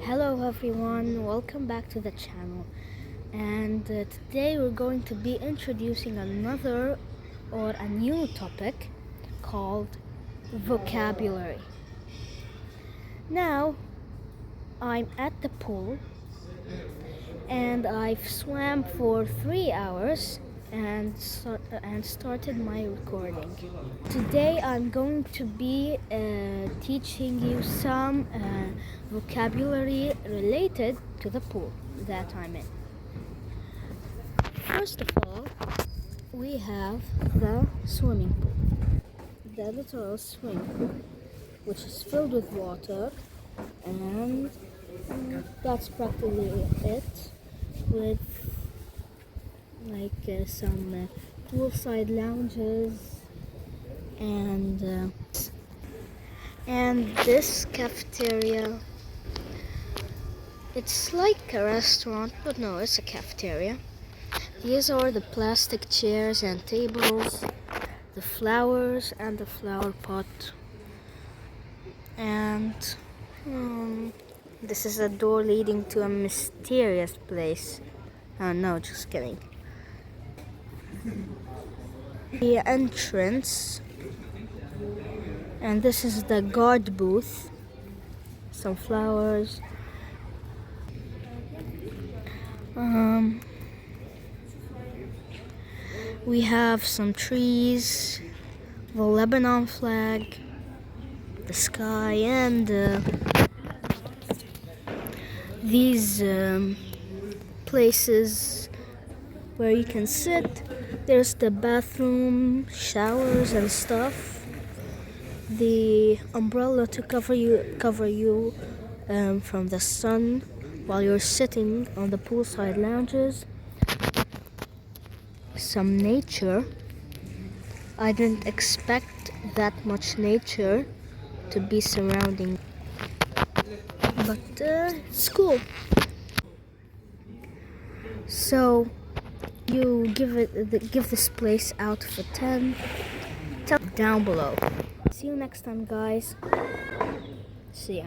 Hello everyone, welcome back to the channel. And today we're going to be introducing a new topic called vocabulary. Now, I'm at the pool and I've swam for 3 hours and started my recording. Today I'm going to be teaching you some vocabulary related to the pool that I'm in. First of all, we have the swimming pool, the literal swimming pool, which is filled with water, and that's practically it, with some poolside lounges and this cafeteria. It's like a restaurant, but no, it's a cafeteria. These are the plastic chairs and tables, the flowers and the flower pot, and this is a door leading to a mysterious place. Oh no, just kidding. The entrance, and this is the guard booth. Some flowers. We have some trees, the Lebanon flag, the sky, and these places where you can sit. There's the bathroom, showers and stuff. The umbrella to cover you from the sun while you're sitting on the poolside lounges. Some nature. I didn't expect that much nature to be surrounding, but it's cool. So you give this place out of 10. Tell down below. See you next time, guys. See ya.